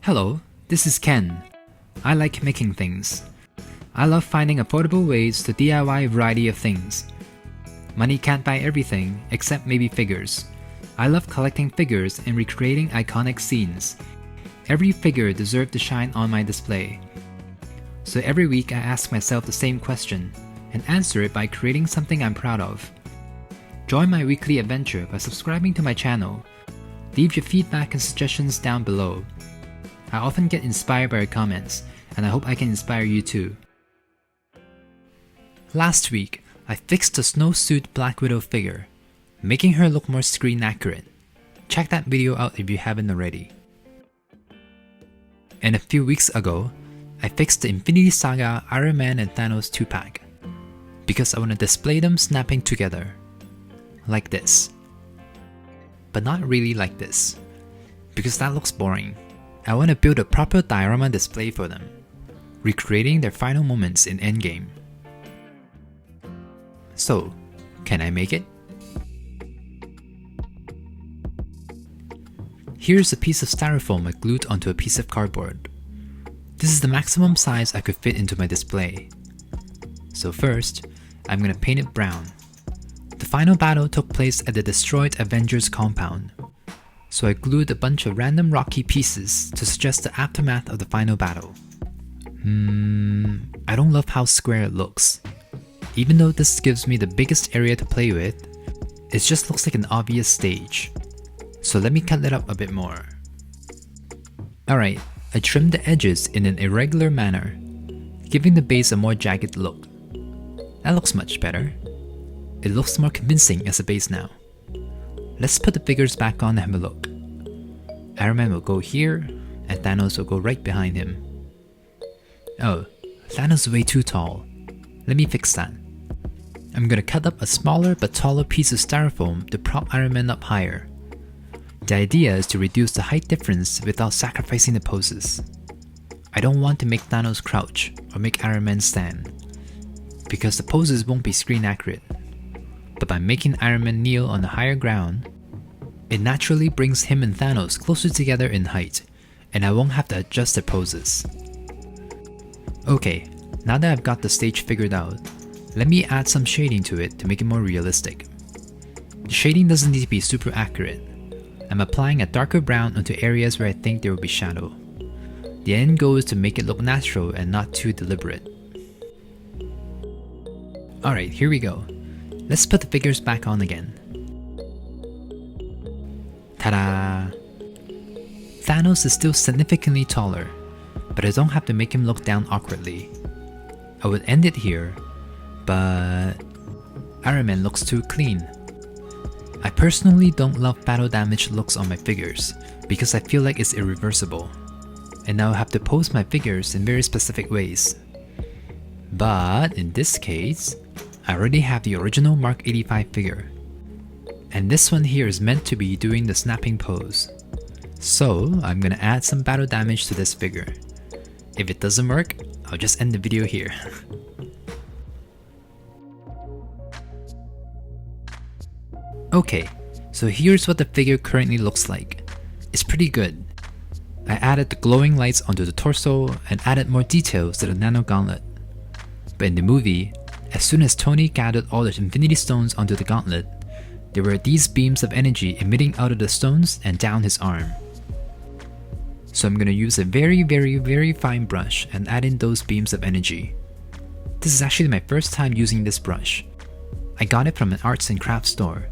Hello, this is Ken. I like making things. I love finding affordable ways to DIY a variety of things. Money can't buy everything, except maybe figures. I love collecting figures and recreating iconic scenes. Every figure deserves to shine on my display. So every week I ask myself the same question, and answer it by creating something I'm proud of. Join my weekly adventure by subscribing to my channel. Leave your feedback and suggestions down below. I often get inspired by your comments, and I hope I can inspire you too. Last week, I fixed the snowsuit Black Widow figure, making her look more screen accurate. Check that video out if you haven't already. And a few weeks ago, I fixed the Infinity Saga Iron Man and Thanos 2-pack, because I want to display them snapping together. Like this. But not really like this, because that looks boring. I want to build a proper diorama display for them, recreating their final moments in Endgame. So, can I make it? Here's a piece of styrofoam I glued onto a piece of cardboard. This is the maximum size I could fit into my display. So first, I'm gonna paint it brown. The final battle took place at the destroyed Avengers compound, so I glued a bunch of random rocky pieces to suggest the aftermath of the final battle. I don't love how square it looks. Even though this gives me the biggest area to play with, it just looks like an obvious stage. So let me cut it up a bit more. Alright, I trimmed the edges in an irregular manner, giving the base a more jagged look. That looks much better. It looks more convincing as a base now. Let's put the figures back on and have a look. Iron Man will go here, and Thanos will go right behind him. Oh, Thanos is way too tall. Let me fix that. I'm gonna cut up a smaller but taller piece of styrofoam to prop Iron Man up higher. The idea is to reduce the height difference without sacrificing the poses. I don't want to make Thanos crouch or make Iron Man stand, because the poses won't be screen accurate. But by making Iron Man kneel on the higher ground, it naturally brings him and Thanos closer together in height, and I won't have to adjust their poses. Okay, now that I've got the stage figured out, let me add some shading to it to make it more realistic. The shading doesn't need to be super accurate. I'm applying a darker brown onto areas where I think there will be shadow. The end goal is to make it look natural and not too deliberate. Alright, here we go. Let's put the figures back on again. Ta-da! Thanos is still significantly taller, but I don't have to make him look down awkwardly. I would end it here, but Iron Man looks too clean. I personally don't love battle damage looks on my figures because I feel like it's irreversible, and now I have to pose my figures in very specific ways. But in this case, I already have the original Mark 85 figure, and this one here is meant to be doing the snapping pose. So I'm gonna add some battle damage to this figure. If it doesn't work, I'll just end the video here. Okay, so here's what the figure currently looks like. It's pretty good. I added the glowing lights onto the torso and added more details to the nano gauntlet. But in the movie, as soon as Tony gathered all the Infinity Stones onto the gauntlet, there were these beams of energy emitting out of the stones and down his arm. So I'm gonna use a very fine brush and add in those beams of energy. This is actually my first time using this brush. I got it from an arts and crafts store.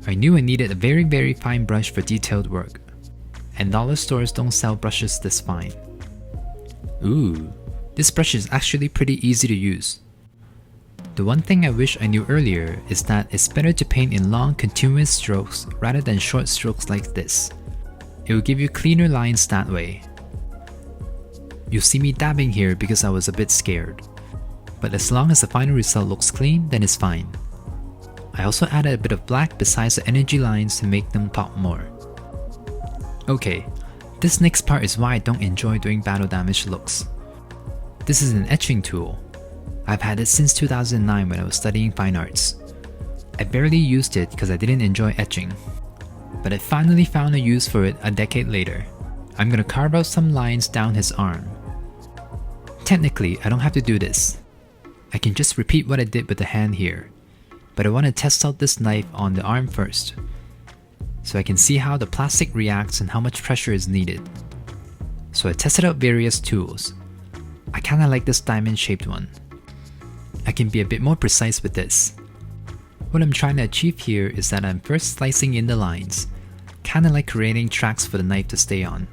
I knew I needed a very fine brush for detailed work, and dollar stores don't sell brushes this fine. Ooh, this brush is actually pretty easy to use. The one thing I wish I knew earlier is that it's better to paint in long continuous strokes rather than short strokes like this. It will give you cleaner lines that way. You'll see me dabbing here because I was a bit scared, but as long as the final result looks clean, then it's fine. I also added a bit of black besides the energy lines to make them pop more. Okay, this next part is why I don't enjoy doing battle damage looks. This is an etching tool. I've had it since 2009 when I was studying fine arts. I barely used it because I didn't enjoy etching, but I finally found a use for it a decade later. I'm gonna carve out some lines down his arm. Technically, I don't have to do this. I can just repeat what I did with the hand here, but I want to test out this knife on the arm first, so I can see how the plastic reacts and how much pressure is needed. So I tested out various tools. I kinda like this diamond shaped one. I can be a bit more precise with this. What I'm trying to achieve here is that I'm first slicing in the lines, kinda like creating tracks for the knife to stay on.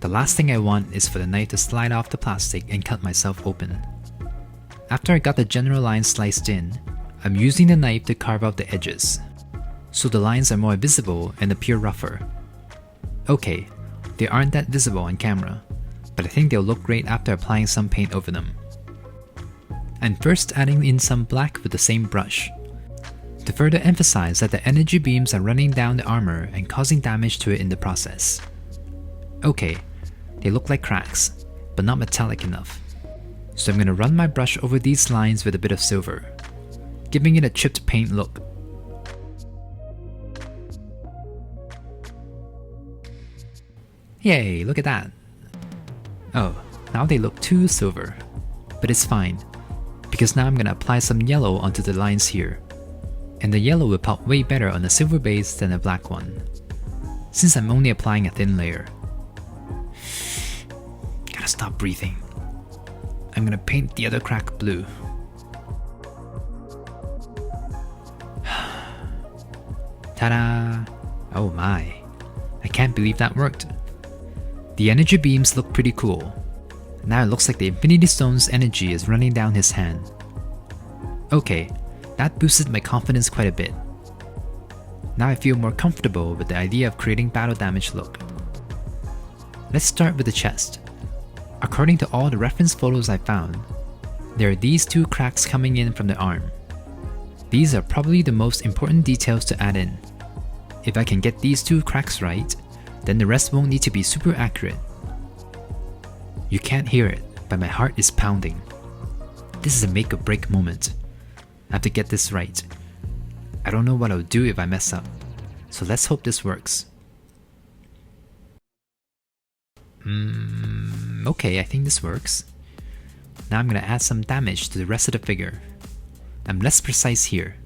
The last thing I want is for the knife to slide off the plastic and cut myself open. After I got the general lines sliced in, I'm using the knife to carve out the edges, so the lines are more visible and appear rougher. Okay, they aren't that visible on camera, but I think they'll look great after applying some paint over them. I'm first adding in some black with the same brush, to further emphasize that the energy beams are running down the armor and causing damage to it in the process. Okay, they look like cracks, but not metallic enough. So I'm going to run my brush over these lines with a bit of silver, giving it a chipped paint look. Yay, look at that! Oh, now they look too silver, but it's fine, because now I'm going to apply some yellow onto the lines here, and the yellow will pop way better on a silver base than a black one, since I'm only applying a thin layer. Gotta stop breathing. I'm gonna paint the other crack blue. Ta-da! Oh my, I can't believe that worked. The energy beams look pretty cool. Now it looks like the Infinity Stone's energy is running down his hand. Okay, that boosted my confidence quite a bit. Now I feel more comfortable with the idea of creating battle damage look. Let's start with the chest. According to all the reference photos I found, there are these two cracks coming in from the arm. These are probably the most important details to add in. If I can get these two cracks right, then the rest won't need to be super accurate. You can't hear it, but my heart is pounding. This is a make or break moment. I have to get this right. I don't know what I'll do if I mess up, so let's hope this works. Okay, I think this works. Now I'm gonna add some damage to the rest of the figure. I'm less precise here.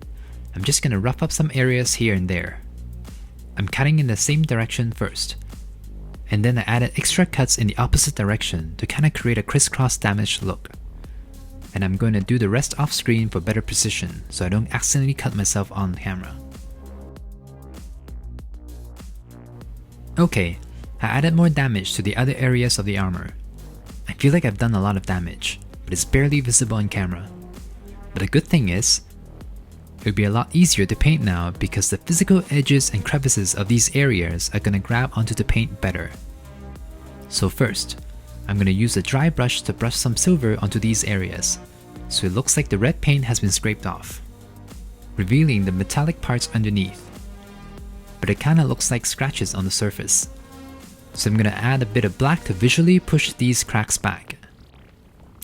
I'm just gonna rough up some areas here and there. I'm cutting in the same direction first, and then I added extra cuts in the opposite direction to kinda create a crisscross damage look. And I'm going to do the rest off screen for better precision so I don't accidentally cut myself on camera. Okay, I added more damage to the other areas of the armor. I feel like I've done a lot of damage, but it's barely visible on camera. But the good thing is, it would be a lot easier to paint now because the physical edges and crevices of these areas are going to grab onto the paint better. So first, I'm going to use a dry brush to brush some silver onto these areas, so it looks like the red paint has been scraped off, revealing the metallic parts underneath. But it kinda looks like scratches on the surface. So I'm gonna add a bit of black to visually push these cracks back.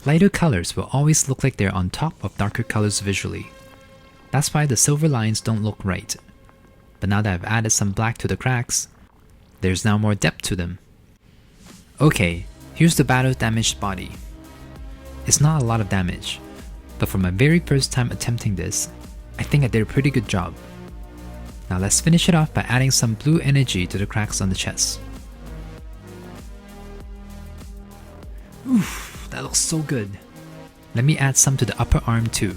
Lighter colors will always look like they're on top of darker colors visually. That's why the silver lines don't look right. But now that I've added some black to the cracks, there's now more depth to them. Okay, here's the battle damaged body. It's not a lot of damage, but for my very first time attempting this, I think I did a pretty good job. Now let's finish it off by adding some blue energy to the cracks on the chest. Oof, that looks so good. Let me add some to the upper arm too.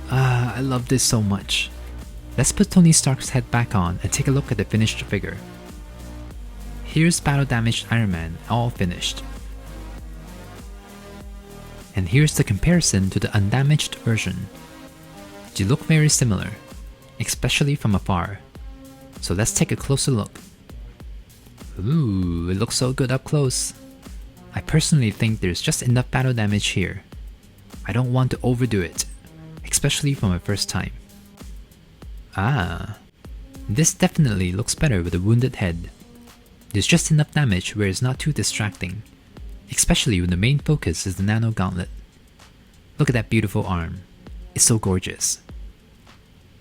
I love this so much. Let's put Tony Stark's head back on and take a look at the finished figure. Here's battle damaged Iron Man, all finished. And here's the comparison to the undamaged version. They look very similar, especially from afar. So let's take a closer look. Ooh, it looks so good up close. I personally think there's just enough battle damage here. I don't want to overdo it, especially for my first time. Ah, this definitely looks better with a wounded head. There's just enough damage where it's not too distracting, especially when the main focus is the nano gauntlet. Look at that beautiful arm. It's so gorgeous.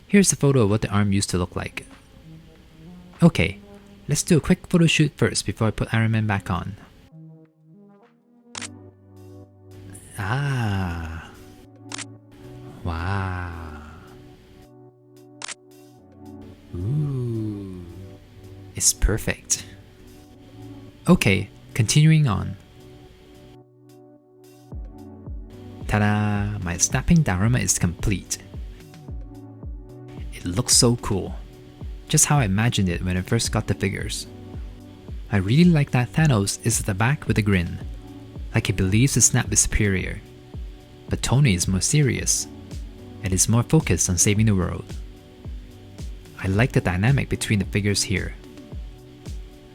Here's a photo of what the arm used to look like. Okay, Let's do a quick photo shoot first before I put Iron Man back on. Ah. Wow. Ooh. It's perfect. Okay, continuing on. Ta-da! My snapping diorama is complete. It looks so cool. Just how I imagined it when I first got the figures. I really like that Thanos is at the back with a grin, like he believes his snap is superior. But Tony is more serious, and is more focused on saving the world. I like the dynamic between the figures here.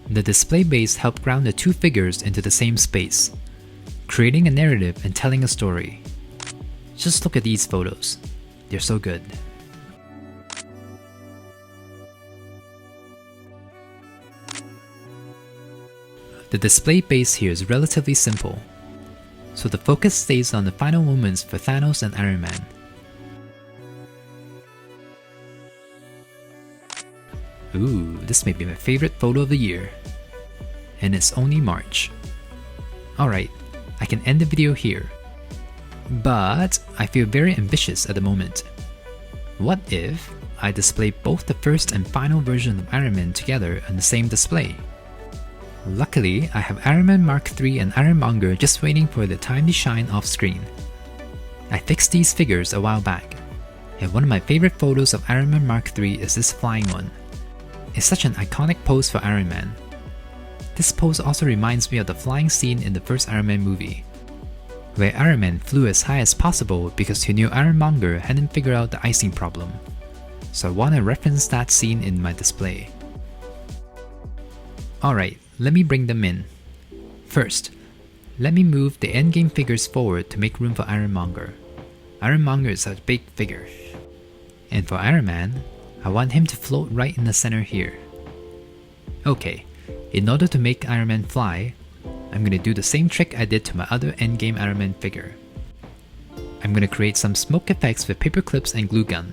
The display base helped ground the two figures into the same space, creating a narrative and telling a story. Just look at these photos. They're so good. The display base here is relatively simple, so the focus stays on the final moments for Thanos and Iron Man. Ooh, this may be my favorite photo of the year. And it's only March. Alright, I can end the video here. But I feel very ambitious at the moment. What if I display both the first and final version of Iron Man together on the same display? Luckily, I have Iron Man Mark III and Iron Monger just waiting for the time to shine off screen. I fixed these figures a while back, and one of my favorite photos of Iron Man Mark III is this flying one. It's such an iconic pose for Iron Man. This pose also reminds me of the flying scene in the first Iron Man movie, where Iron Man flew as high as possible because he knew Iron Monger hadn't figured out the icing problem. So I want to reference that scene in my display. Alright, let me bring them in. First, let me move the endgame figures forward to make room for Iron Monger. Iron Monger is a big figure. And for Iron Man, I want him to float right in the center here. Okay, in order to make Iron Man fly, I'm gonna do the same trick I did to my other endgame Iron Man figure. I'm gonna create some smoke effects with paper clips and glue gun.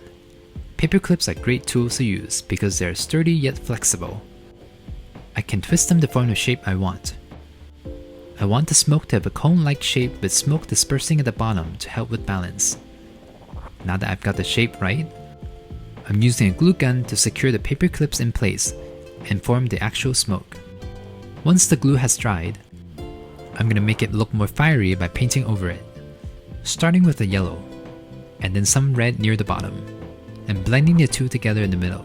Paper clips are great tools to use because they're sturdy yet flexible. I can twist them to form the shape I want. I want the smoke to have a cone-like shape with smoke dispersing at the bottom to help with balance. Now that I've got the shape right, I'm using a glue gun to secure the paper clips in place and form the actual smoke. Once the glue has dried, I'm gonna make it look more fiery by painting over it, starting with a yellow, and then some red near the bottom, and blending the two together in the middle.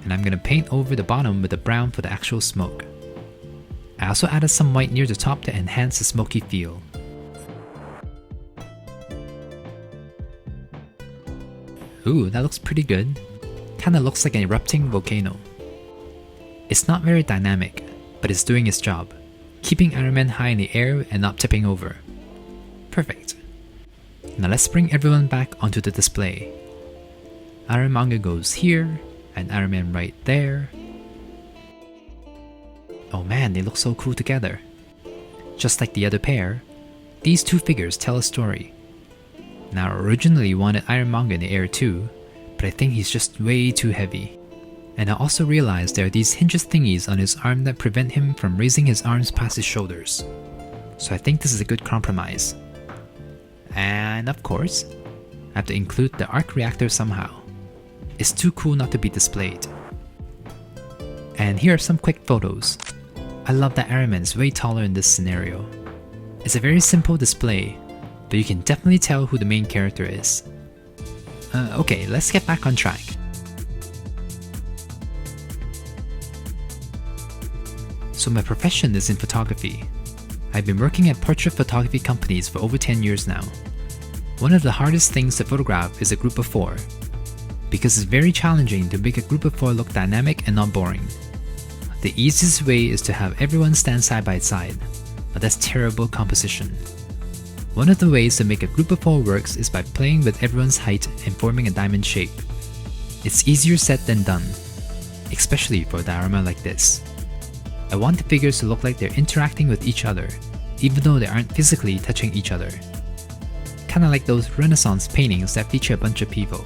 And I'm gonna paint over the bottom with a brown for the actual smoke. I also added some white near the top to enhance the smoky feel. Ooh, that looks pretty good. Kinda looks like an erupting volcano. It's not very dynamic, but it's doing its job, keeping Iron Man high in the air and not tipping over. Perfect. Now let's bring everyone back onto the display. Iron Monger goes here, and Iron Man right there. Oh man, they look so cool together. Just like the other pair, these two figures tell a story. Now I originally wanted Iron Monger in the air too, but I think he's just way too heavy. And I also realized there are these hinges thingies on his arm that prevent him from raising his arms past his shoulders. So I think this is a good compromise. And of course, I have to include the arc reactor somehow. It's too cool not to be displayed. And here are some quick photos. I love that Iron Man is way taller in this scenario. It's a very simple display, but you can definitely tell who the main character is. Okay, let's get back on track. So my profession is in photography. I've been working at portrait photography companies for over 10 years now. One of the hardest things to photograph is a group of 4, because it's very challenging to make a group of 4 look dynamic and not boring. The easiest way is to have everyone stand side by side, but that's terrible composition. One of the ways to make a group of 4 works is by playing with everyone's height and forming a diamond shape. It's easier said than done, especially for a diorama like this. I want the figures to look like they're interacting with each other, even though they aren't physically touching each other. Kinda like those Renaissance paintings that feature a bunch of people.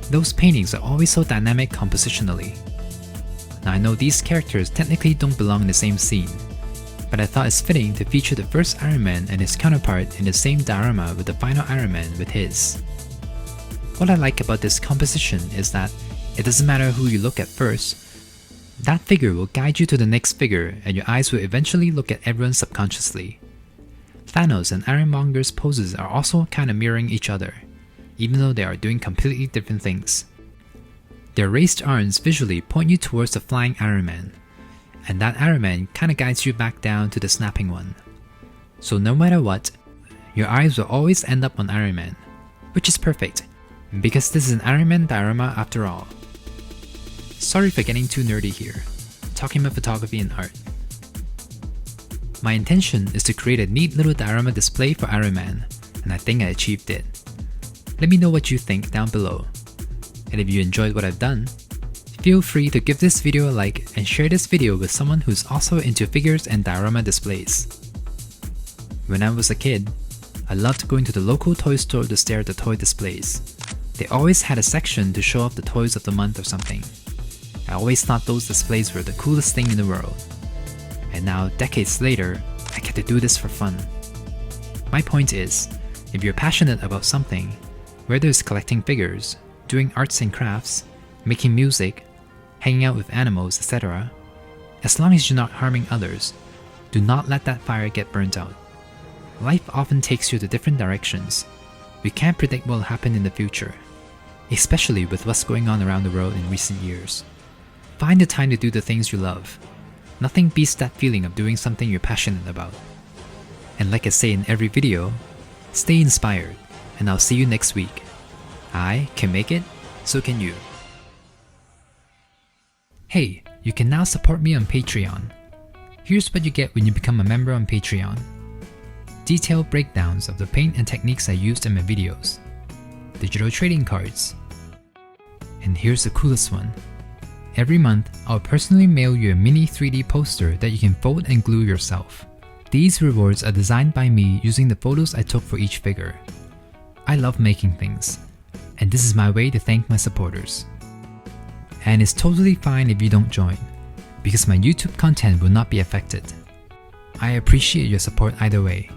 Those paintings are always so dynamic compositionally. Now I know these characters technically don't belong in the same scene, but I thought it's fitting to feature the first Iron Man and his counterpart in the same diorama with the final Iron Man with his. What I like about this composition is that it doesn't matter who you look at first, that figure will guide you to the next figure and your eyes will eventually look at everyone subconsciously. Thanos and Ironmonger's poses are also kinda mirroring each other, even though they are doing completely different things. Their raised arms visually point you towards the flying Iron Man, and that Iron Man kinda guides you back down to the snapping one. So no matter what, your eyes will always end up on Iron Man, which is perfect, because this is an Iron Man diorama after all. Sorry for getting too nerdy here, talking about photography and art. My intention is to create a neat little diorama display for Iron Man, and I think I achieved it. Let me know what you think down below. And if you enjoyed what I've done, feel free to give this video a like and share this video with someone who's also into figures and diorama displays. When I was a kid, I loved going to the local toy store to stare at the toy displays. They always had a section to show off the toys of the month or something. I always thought those displays were the coolest thing in the world. And now, decades later, I get to do this for fun. My point is, if you're passionate about something, whether it's collecting figures, doing arts and crafts, making music, hanging out with animals, etc., as long as you're not harming others, do not let that fire get burnt out. Life often takes you to different directions. We can't predict what will happen in the future, especially with what's going on around the world in recent years. Find the time to do the things you love. Nothing beats that feeling of doing something you're passionate about. And like I say in every video, stay inspired, and I'll see you next week. I can make it, so can you. Hey, you can now support me on Patreon. Here's what you get when you become a member on Patreon. Detailed breakdowns of the paint and techniques I used in my videos. Digital trading cards. And here's the coolest one. Every month, I'll personally mail you a mini 3D poster that you can fold and glue yourself. These rewards are designed by me using the photos I took for each figure. I love making things, and this is my way to thank my supporters. And it's totally fine if you don't join, because my YouTube content will not be affected. I appreciate your support either way.